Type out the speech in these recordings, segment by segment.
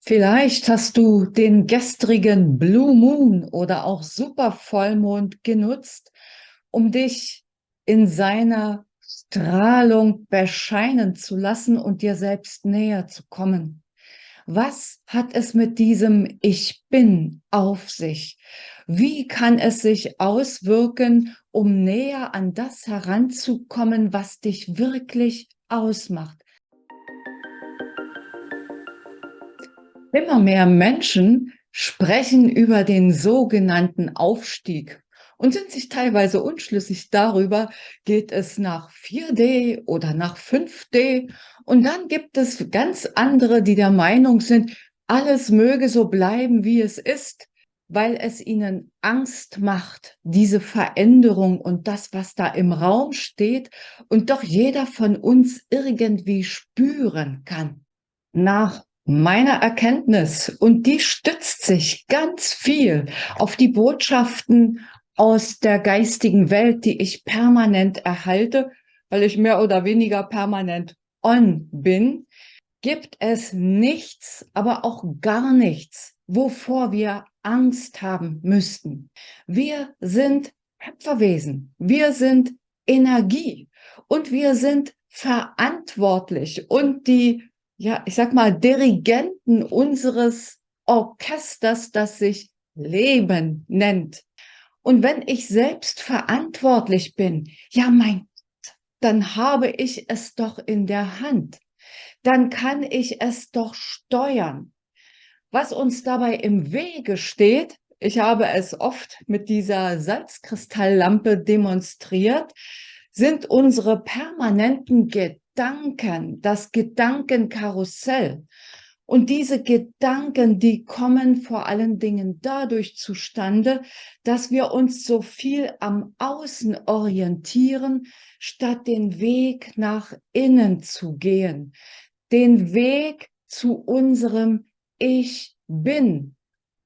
Vielleicht hast du den gestrigen Blue Moon oder auch Supervollmond genutzt, um dich in seiner Strahlung bescheinen zu lassen und dir selbst näher zu kommen. Was hat es mit diesem Ich bin auf sich? Wie kann es sich auswirken, um näher an das heranzukommen, was dich wirklich ausmacht? Immer mehr Menschen sprechen über den sogenannten Aufstieg und sind sich teilweise unschlüssig darüber, geht es nach 4D oder nach 5D? Und dann gibt es ganz andere, die der Meinung sind, alles möge so bleiben, wie es ist, weil es ihnen Angst macht, diese Veränderung und das, was da im Raum steht und doch jeder von uns irgendwie spüren kann. Nach meiner Erkenntnis, und die stützt sich ganz viel auf die Botschaften aus der geistigen Welt, die ich permanent erhalte, weil ich mehr oder weniger permanent on bin, gibt es nichts, aber auch gar nichts, wovor wir Angst haben müssten. Wir sind Schöpferwesen, wir sind Energie und wir sind verantwortlich und die, ja, ich sag mal, Dirigenten unseres Orchesters, das sich Leben nennt. Und wenn ich selbst verantwortlich bin, ja, dann habe ich es doch in der Hand. Dann kann ich es doch steuern. Was uns dabei im Wege steht, ich habe es oft mit dieser Salzkristalllampe demonstriert, sind unsere permanenten Gedanken, das Gedankenkarussell. Und diese Gedanken, die kommen vor allen Dingen dadurch zustande, dass wir uns so viel am Außen orientieren, statt den Weg nach innen zu gehen, den Weg zu unserem Ich bin.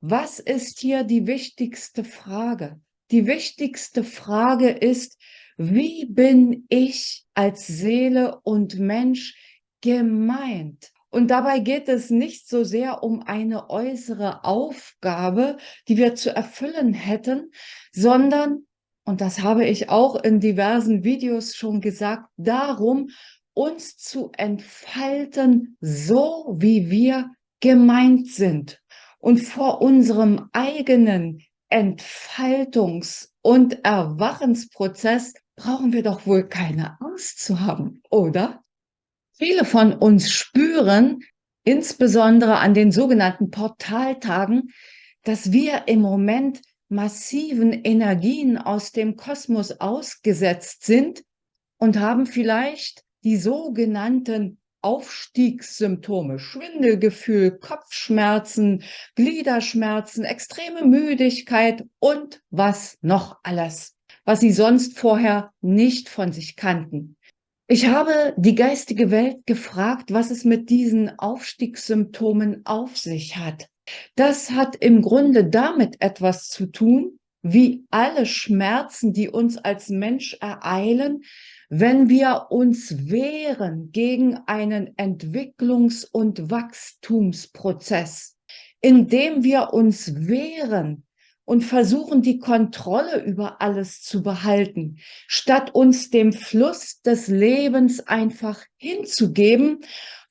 Was ist hier die wichtigste Frage? Die wichtigste Frage ist, wie bin ich als Seele und Mensch gemeint? Und dabei geht es nicht so sehr um eine äußere Aufgabe, die wir zu erfüllen hätten, sondern, und das habe ich auch in diversen Videos schon gesagt, darum, uns zu entfalten, so wie wir gemeint sind. Und vor unserem eigenen Entfaltungs- und Erwachensprozess brauchen wir doch wohl keine Angst zu haben, oder? Viele von uns spüren, insbesondere an den sogenannten Portaltagen, dass wir im Moment massiven Energien aus dem Kosmos ausgesetzt sind und haben vielleicht die sogenannten Aufstiegssymptome, Schwindelgefühl, Kopfschmerzen, Gliederschmerzen, extreme Müdigkeit und was noch alles, was sie sonst vorher nicht von sich kannten. Ich habe die geistige Welt gefragt, was es mit diesen Aufstiegssymptomen auf sich hat. Das hat im Grunde damit etwas zu tun, wie alle Schmerzen, die uns als Mensch ereilen, wenn wir uns wehren gegen einen Entwicklungs- und Wachstumsprozess, indem wir uns wehren und versuchen, die Kontrolle über alles zu behalten, statt uns dem Fluss des Lebens einfach hinzugeben,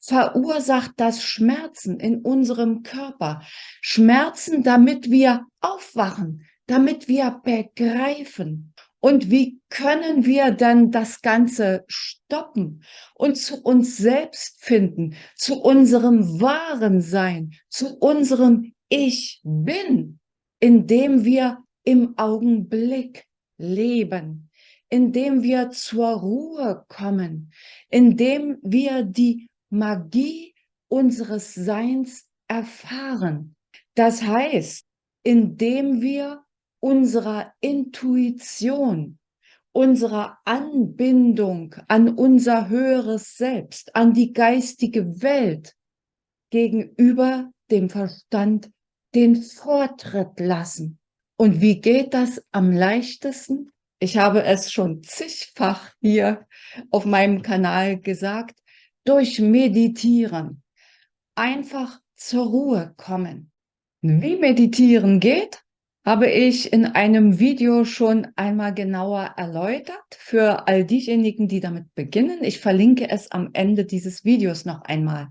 verursacht das Schmerzen in unserem Körper. Schmerzen, damit wir aufwachen, damit wir begreifen. Und wie können wir dann das Ganze stoppen und zu uns selbst finden, zu unserem wahren Sein, zu unserem Ich bin, indem wir im Augenblick leben, indem wir zur Ruhe kommen, indem wir die Magie unseres Seins erfahren. Das heißt, indem wir unserer Intuition, unserer Anbindung an unser höheres Selbst, an die geistige Welt gegenüber dem Verstand den Vortritt lassen. Und wie geht das am leichtesten? Ich habe es schon zigfach hier auf meinem Kanal gesagt, durch Meditieren. Einfach zur Ruhe kommen. Wie Meditieren geht, habe ich in einem Video schon einmal genauer erläutert für all diejenigen, die damit beginnen. Ich verlinke es am Ende dieses Videos noch einmal.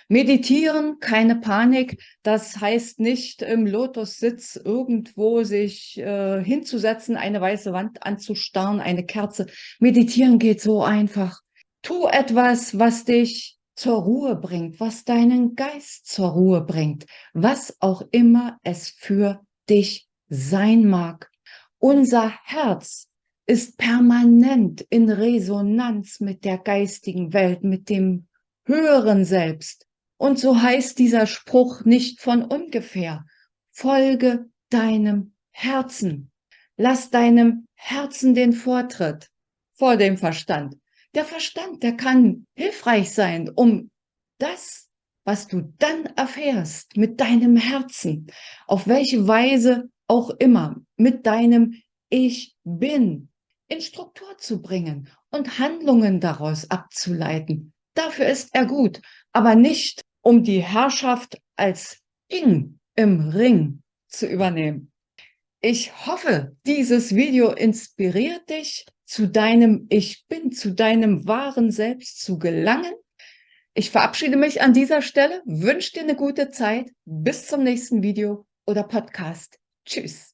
Meditieren, keine Panik, das heißt nicht im Lotussitz irgendwo sich hinzusetzen, eine weiße Wand anzustarren, eine Kerze. Meditieren geht so einfach. Tu etwas, was dich zur Ruhe bringt, was deinen Geist zur Ruhe bringt, was auch immer es für dich sein mag. Unser Herz ist permanent in Resonanz mit der geistigen Welt, mit dem höheren Selbst. Und so heißt dieser Spruch nicht von ungefähr. Folge deinem Herzen. Lass deinem Herzen den Vortritt vor dem Verstand. Der Verstand, der kann hilfreich sein, um das, was du dann erfährst mit deinem Herzen, auf welche Weise auch immer, mit deinem Ich bin, in Struktur zu bringen und Handlungen daraus abzuleiten. Dafür ist er gut, aber nicht, um die Herrschaft als King im Ring zu übernehmen. Ich hoffe, dieses Video inspiriert dich, zu deinem Ich bin, zu deinem wahren Selbst zu gelangen. Ich verabschiede mich an dieser Stelle, wünsche dir eine gute Zeit. Bis zum nächsten Video oder Podcast. Tschüss.